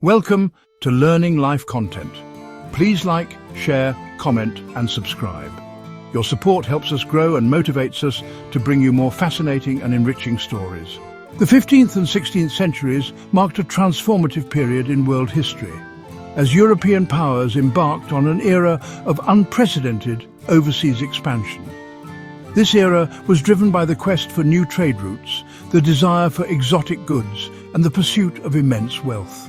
Welcome to Learning Life Content. Please like, share, comment and subscribe. Your support helps us grow and motivates us to bring you more fascinating and enriching stories. The 15th and 16th centuries marked a transformative period in world history, as European powers embarked on an era of unprecedented overseas expansion. This era was driven by the quest for new trade routes, the desire for exotic goods, and the pursuit of immense wealth.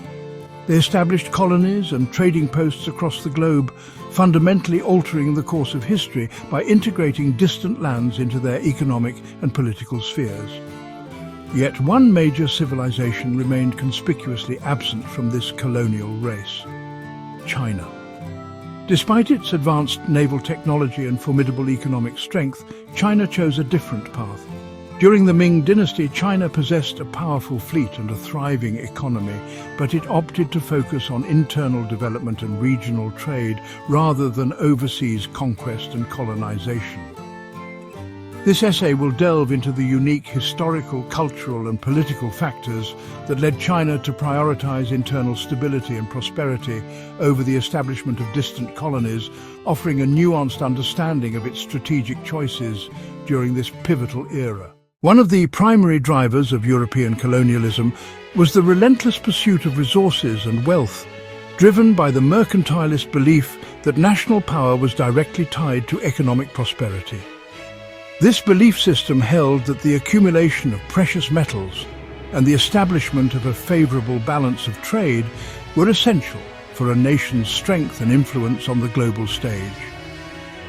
They established colonies and trading posts across the globe, fundamentally altering the course of history by integrating distant lands into their economic and political spheres. Yet one major civilization remained conspicuously absent from this colonial race: China. Despite its advanced naval technology and formidable economic strength, China chose a different path. During the Ming Dynasty, China possessed a powerful fleet and a thriving economy, but it opted to focus on internal development and regional trade rather than overseas conquest and colonization. This essay will delve into the unique historical, cultural and political factors that led China to prioritize internal stability and prosperity over the establishment of distant colonies, offering a nuanced understanding of its strategic choices during this pivotal era. One of the primary drivers of European colonialism was the relentless pursuit of resources and wealth, driven by the mercantilist belief that national power was directly tied to economic prosperity. This belief system held that the accumulation of precious metals and the establishment of a favorable balance of trade were essential for a nation's strength and influence on the global stage.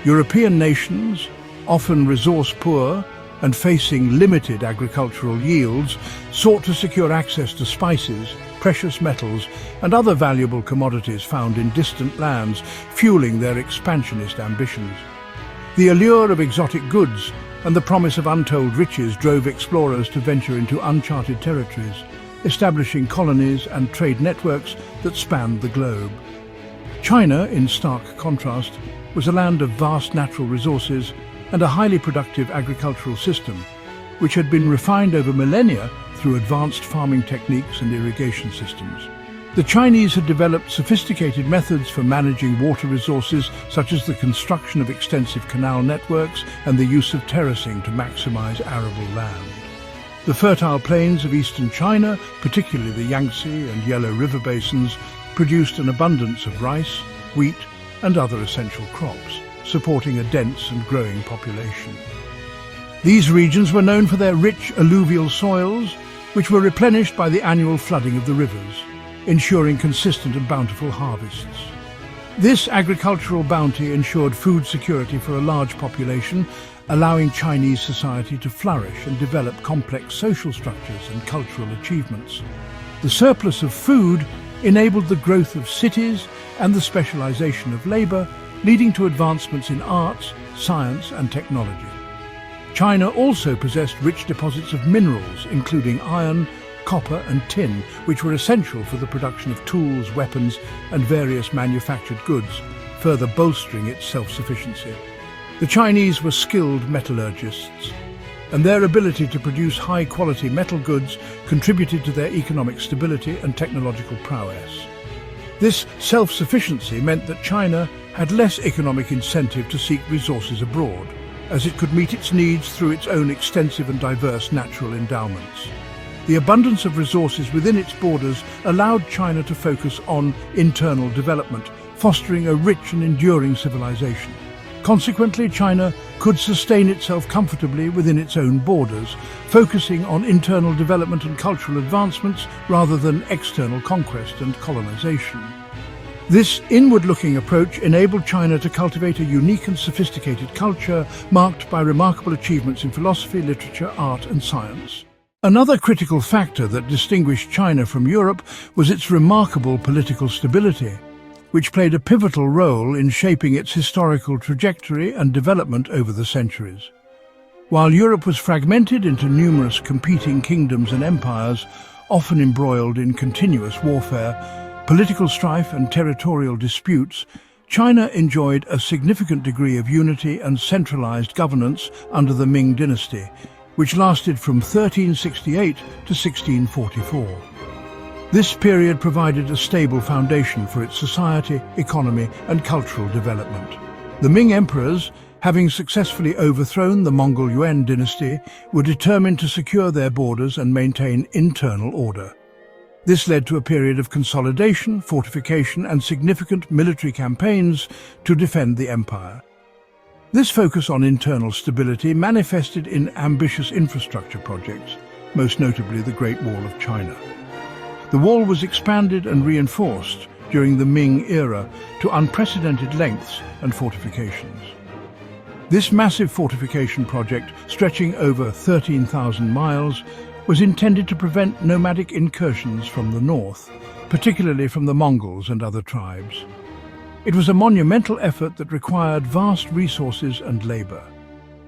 European nations, often resource-poor and facing limited agricultural yields, sought to secure access to spices, precious metals and other valuable commodities found in distant lands, fueling their expansionist ambitions. The allure of exotic goods and the promise of untold riches drove explorers to venture into uncharted territories, establishing colonies and trade networks that spanned the globe. China, in stark contrast, was a land of vast natural resources and a highly productive agricultural system, which had been refined over millennia through advanced farming techniques and irrigation systems. The Chinese had developed sophisticated methods for managing water resources, such as the construction of extensive canal networks and the use of terracing to maximize arable land. The fertile plains of eastern China, particularly the Yangtze and Yellow River basins, produced an abundance of rice, wheat and other essential crops, supporting a dense and growing population. These regions were known for their rich alluvial soils, which were replenished by the annual flooding of the rivers, ensuring consistent and bountiful harvests. This agricultural bounty ensured food security for a large population, allowing Chinese society to flourish and develop complex social structures and cultural achievements. The surplus of food enabled the growth of cities and the specialization of labor, leading to advancements in arts, science and technology. China also possessed rich deposits of minerals, including iron, copper and tin, which were essential for the production of tools, weapons and various manufactured goods, further bolstering its self-sufficiency. The Chinese were skilled metallurgists, and their ability to produce high-quality metal goods contributed to their economic stability and technological prowess. This self-sufficiency meant that China had less economic incentive to seek resources abroad, as it could meet its needs through its own extensive and diverse natural endowments. The abundance of resources within its borders allowed China to focus on internal development, fostering a rich and enduring civilization. Consequently, China could sustain itself comfortably within its own borders, focusing on internal development and cultural advancements rather than external conquest and colonization. This inward-looking approach enabled China to cultivate a unique and sophisticated culture marked by remarkable achievements in philosophy, literature, art and science. Another critical factor that distinguished China from Europe was its remarkable political stability, which played a pivotal role in shaping its historical trajectory and development over the centuries. While Europe was fragmented into numerous competing kingdoms and empires, often embroiled in continuous warfare, political strife and territorial disputes, China enjoyed a significant degree of unity and centralized governance under the Ming Dynasty, which lasted from 1368 to 1644. This period provided a stable foundation for its society, economy, and cultural development. The Ming emperors, having successfully overthrown the Mongol Yuan dynasty, were determined to secure their borders and maintain internal order. This led to a period of consolidation, fortification, and significant military campaigns to defend the empire. This focus on internal stability manifested in ambitious infrastructure projects, most notably the Great Wall of China. The wall was expanded and reinforced during the Ming era to unprecedented lengths and fortifications. This massive fortification project, stretching over 13,000 miles, was intended to prevent nomadic incursions from the north, particularly from the Mongols and other tribes. It was a monumental effort that required vast resources and labor.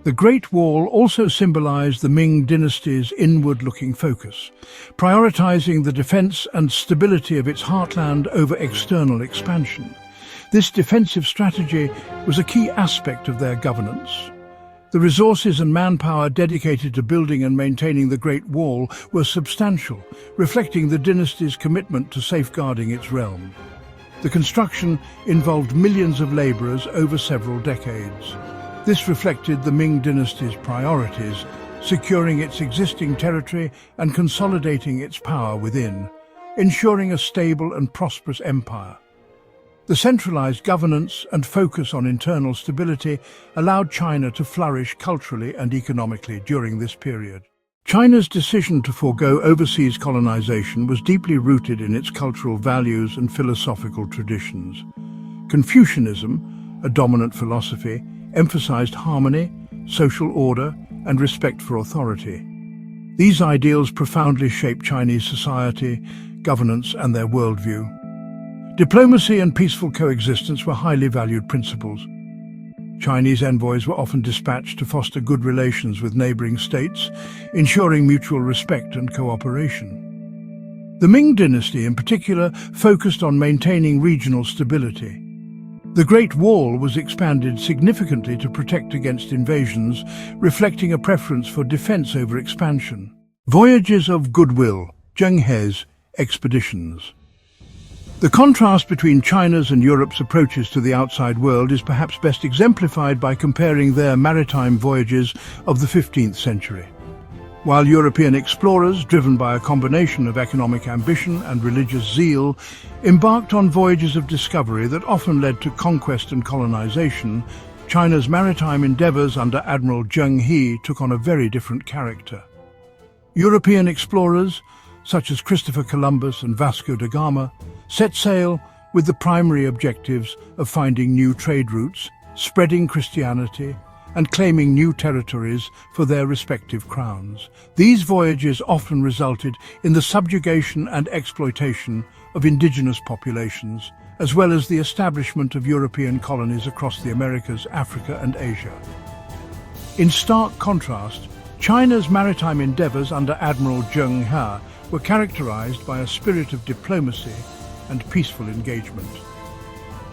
The Great Wall also symbolized the Ming Dynasty's inward-looking focus, prioritizing the defense and stability of its heartland over external expansion. This defensive strategy was a key aspect of their governance. The resources and manpower dedicated to building and maintaining the Great Wall were substantial, reflecting the dynasty's commitment to safeguarding its realm. The construction involved millions of laborers over several decades. This reflected the Ming dynasty's priorities, securing its existing territory and consolidating its power within, ensuring a stable and prosperous empire. The centralized governance and focus on internal stability allowed China to flourish culturally and economically during this period. China's decision to forego overseas colonization was deeply rooted in its cultural values and philosophical traditions. Confucianism, a dominant philosophy, emphasized harmony, social order, and respect for authority. These ideals profoundly shaped Chinese society, governance, and their worldview. Diplomacy and peaceful coexistence were highly valued principles. Chinese envoys were often dispatched to foster good relations with neighboring states, ensuring mutual respect and cooperation. The Ming dynasty, in particular, focused on maintaining regional stability. The Great Wall was expanded significantly to protect against invasions, reflecting a preference for defense over expansion. Voyages of goodwill, Zheng He's expeditions. The contrast between China's and Europe's approaches to the outside world is perhaps best exemplified by comparing their maritime voyages of the 15th century. While European explorers, driven by a combination of economic ambition and religious zeal, embarked on voyages of discovery that often led to conquest and colonization, China's maritime endeavors under Admiral Zheng He took on a very different character. European explorers, such as Christopher Columbus and Vasco da Gama, set sail with the primary objectives of finding new trade routes, spreading Christianity, and claiming new territories for their respective crowns. These voyages often resulted in the subjugation and exploitation of indigenous populations, as well as the establishment of European colonies across the Americas, Africa, and Asia. In stark contrast, China's maritime endeavors under Admiral Zheng He were characterized by a spirit of diplomacy and peaceful engagement.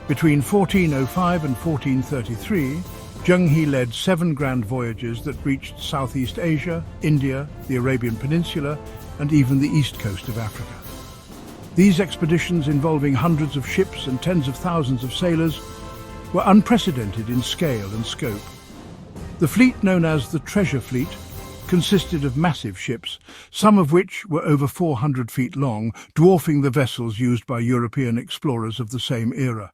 Between 1405 and 1433, Zheng He led 7 grand voyages that reached Southeast Asia, India, the Arabian Peninsula, and even the east coast of Africa. These expeditions, involving hundreds of ships and tens of thousands of sailors, were unprecedented in scale and scope. The fleet, known as the Treasure Fleet, consisted of massive ships, some of which were over 400 feet long, dwarfing the vessels used by European explorers of the same era.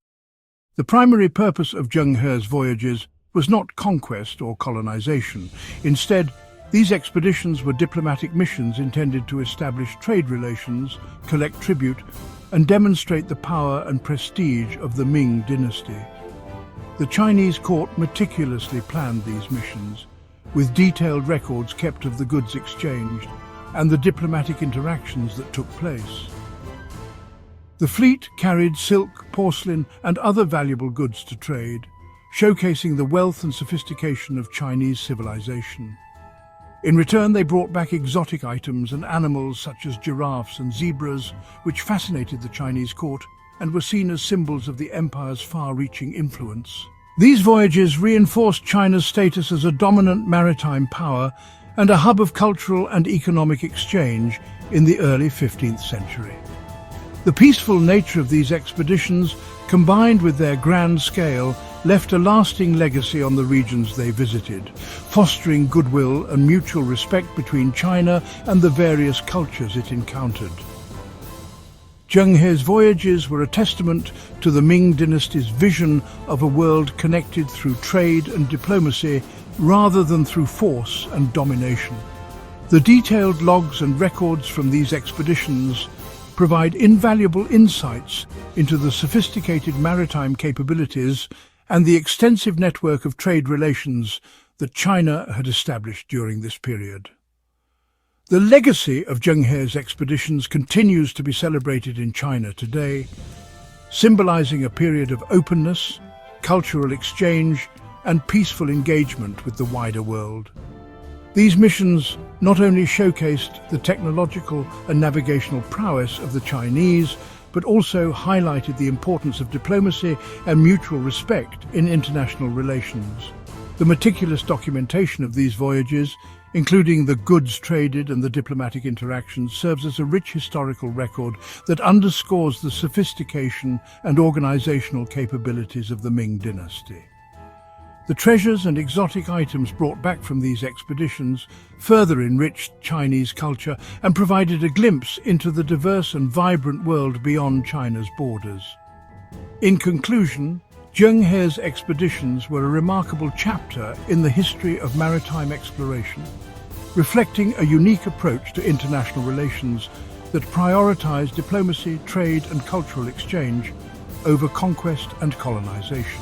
The primary purpose of Zheng He's voyages was not conquest or colonization. Instead, these expeditions were diplomatic missions intended to establish trade relations, collect tribute, and demonstrate the power and prestige of the Ming dynasty. The Chinese court meticulously planned these missions, with detailed records kept of the goods exchanged and the diplomatic interactions that took place. The fleet carried silk, porcelain, and other valuable goods to trade, showcasing the wealth and sophistication of Chinese civilization. In return, they brought back exotic items and animals such as giraffes and zebras, which fascinated the Chinese court and were seen as symbols of the empire's far-reaching influence. These voyages reinforced China's status as a dominant maritime power and a hub of cultural and economic exchange in the early 15th century. The peaceful nature of these expeditions, combined with their grand scale, left a lasting legacy on the regions they visited, fostering goodwill and mutual respect between China and the various cultures it encountered. Zheng He's voyages were a testament to the Ming Dynasty's vision of a world connected through trade and diplomacy rather than through force and domination. The detailed logs and records from these expeditions provide invaluable insights into the sophisticated maritime capabilities and the extensive network of trade relations that China had established during this period. The legacy of Zheng He's expeditions continues to be celebrated in China today, symbolizing a period of openness, cultural exchange, and peaceful engagement with the wider world. These missions not only showcased the technological and navigational prowess of the Chinese, but also highlighted the importance of diplomacy and mutual respect in international relations. The meticulous documentation of these voyages, including the goods traded and the diplomatic interactions, serves as a rich historical record that underscores the sophistication and organizational capabilities of the Ming Dynasty. The treasures and exotic items brought back from these expeditions further enriched Chinese culture and provided a glimpse into the diverse and vibrant world beyond China's borders. In conclusion, Zheng He's expeditions were a remarkable chapter in the history of maritime exploration, reflecting a unique approach to international relations that prioritized diplomacy, trade, and cultural exchange over conquest and colonization.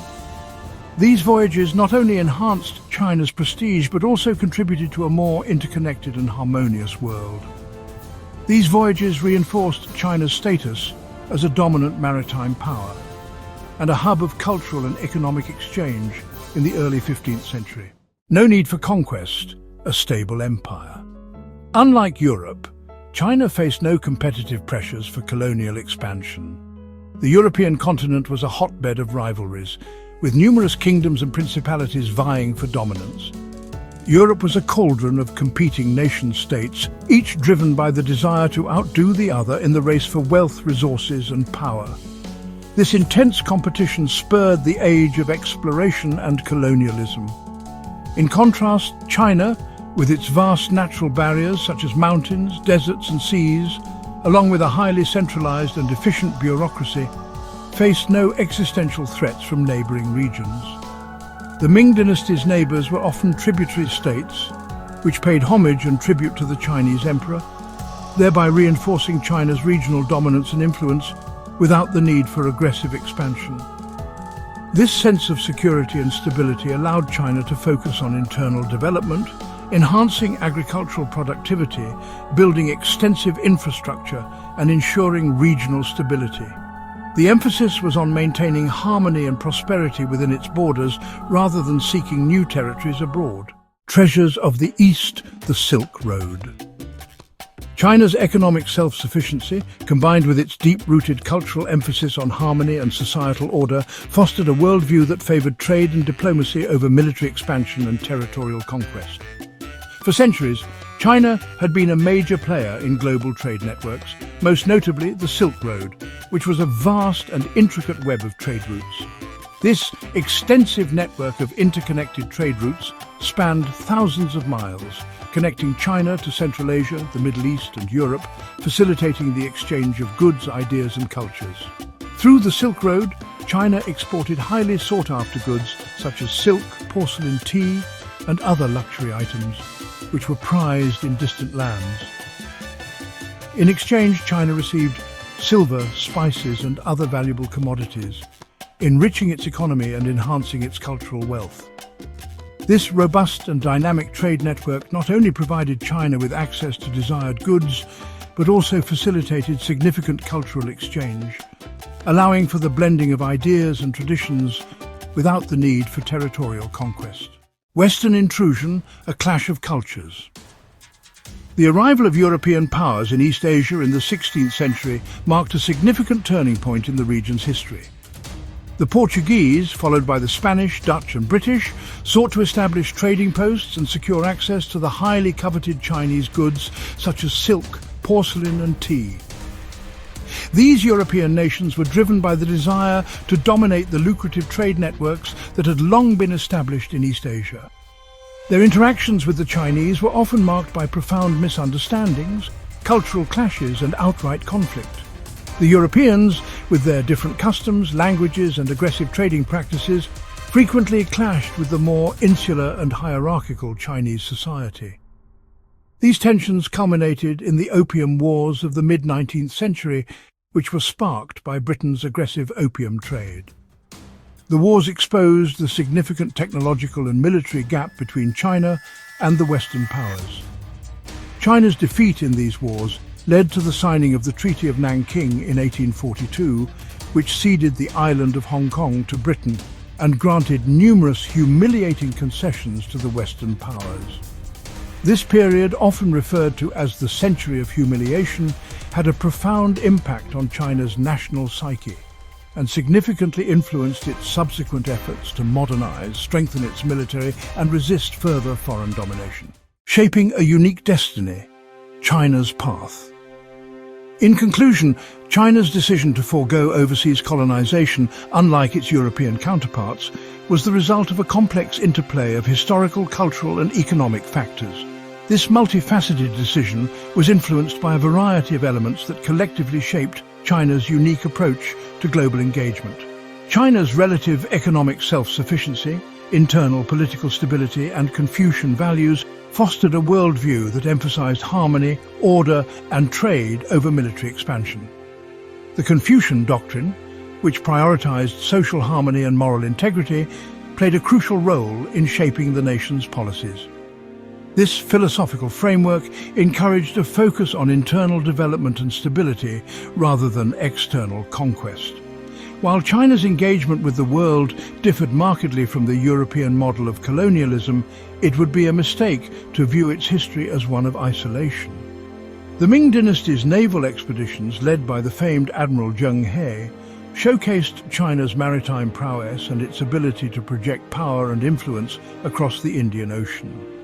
These voyages not only enhanced China's prestige, but also contributed to a more interconnected and harmonious world. These voyages reinforced China's status as a dominant maritime power and a hub of cultural and economic exchange in the early 15th century. No need for conquest, a stable empire. Unlike Europe, China faced no competitive pressures for colonial expansion. The European continent was a hotbed of rivalries, with numerous kingdoms and principalities vying for dominance. Europe was a cauldron of competing nation-states, each driven by the desire to outdo the other in the race for wealth, resources, and power. This intense competition spurred the age of exploration and colonialism. In contrast, China, with its vast natural barriers such as mountains, deserts, and seas, along with a highly centralized and efficient bureaucracy, faced no existential threats from neighboring regions. The Ming Dynasty's neighbors were often tributary states, which paid homage and tribute to the Chinese emperor, thereby reinforcing China's regional dominance and influence without the need for aggressive expansion. This sense of security and stability allowed China to focus on internal development, enhancing agricultural productivity, building extensive infrastructure, and ensuring regional stability. The emphasis was on maintaining harmony and prosperity within its borders rather than seeking new territories abroad. Treasures of the East, the Silk Road. China's economic self-sufficiency, combined with its deep-rooted cultural emphasis on harmony and societal order, fostered a worldview that favored trade and diplomacy over military expansion and territorial conquest. For centuries, China had been a major player in global trade networks, most notably the Silk Road, which was a vast and intricate web of trade routes. This extensive network of interconnected trade routes spanned thousands of miles, connecting China to Central Asia, the Middle East, and Europe, facilitating the exchange of goods, ideas, and cultures. Through the Silk Road, China exported highly sought-after goods such as silk, porcelain, tea, and other luxury items, which were prized in distant lands. In exchange, China received silver, spices, and other valuable commodities, enriching its economy and enhancing its cultural wealth. This robust and dynamic trade network not only provided China with access to desired goods, but also facilitated significant cultural exchange, allowing for the blending of ideas and traditions without the need for territorial conquest. Western intrusion, a clash of cultures. The arrival of European powers in East Asia in the 16th century marked a significant turning point in the region's history. The Portuguese, followed by the Spanish, Dutch and British, sought to establish trading posts and secure access to the highly coveted Chinese goods such as silk, porcelain and tea. These European nations were driven by the desire to dominate the lucrative trade networks that had long been established in East Asia. Their interactions with the Chinese were often marked by profound misunderstandings, cultural clashes, and outright conflict. The Europeans, with their different customs, languages, and aggressive trading practices, frequently clashed with the more insular and hierarchical Chinese society. These tensions culminated in the Opium Wars of the mid-19th century, which were sparked by Britain's aggressive opium trade. The wars exposed the significant technological and military gap between China and the Western powers. China's defeat in these wars led to the signing of the Treaty of Nanking in 1842, which ceded the island of Hong Kong to Britain and granted numerous humiliating concessions to the Western powers. This period, often referred to as the Century of Humiliation, had a profound impact on China's national psyche and significantly influenced its subsequent efforts to modernize, strengthen its military, and resist further foreign domination. Shaping a unique destiny, China's path. In conclusion, China's decision to forego overseas colonization, unlike its European counterparts, was the result of a complex interplay of historical, cultural, and economic factors. This multifaceted decision was influenced by a variety of elements that collectively shaped China's unique approach to global engagement. China's relative economic self-sufficiency, internal political stability, and Confucian values fostered a worldview that emphasized harmony, order, and trade over military expansion. The Confucian doctrine, which prioritized social harmony and moral integrity, played a crucial role in shaping the nation's policies. This philosophical framework encouraged a focus on internal development and stability rather than external conquest. While China's engagement with the world differed markedly from the European model of colonialism, it would be a mistake to view its history as one of isolation. The Ming Dynasty's naval expeditions, led by the famed Admiral Zheng He, showcased China's maritime prowess and its ability to project power and influence across the Indian Ocean.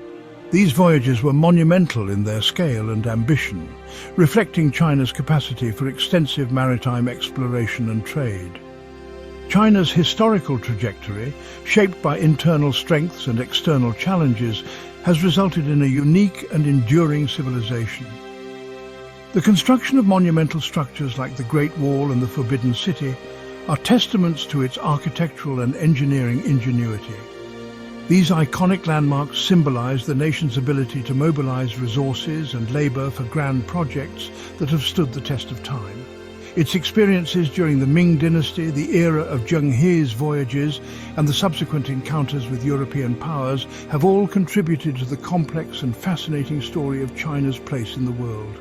These voyages were monumental in their scale and ambition, reflecting China's capacity for extensive maritime exploration and trade. China's historical trajectory, shaped by internal strengths and external challenges, has resulted in a unique and enduring civilization. The construction of monumental structures like the Great Wall and the Forbidden City are testaments to its architectural and engineering ingenuity. These iconic landmarks symbolize the nation's ability to mobilize resources and labor for grand projects that have stood the test of time. Its experiences during the Ming Dynasty, the era of Zheng He's voyages, and the subsequent encounters with European powers have all contributed to the complex and fascinating story of China's place in the world.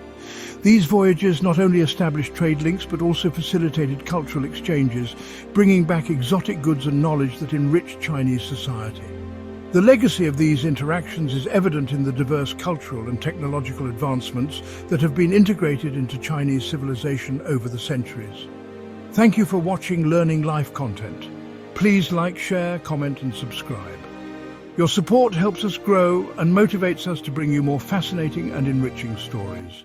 These voyages not only established trade links but also facilitated cultural exchanges, bringing back exotic goods and knowledge that enriched Chinese society. The legacy of these interactions is evident in the diverse cultural and technological advancements that have been integrated into Chinese civilization over the centuries. Thank you for watching Learning Life content. Please like, share, comment, and subscribe. Your support helps us grow and motivates us to bring you more fascinating and enriching stories.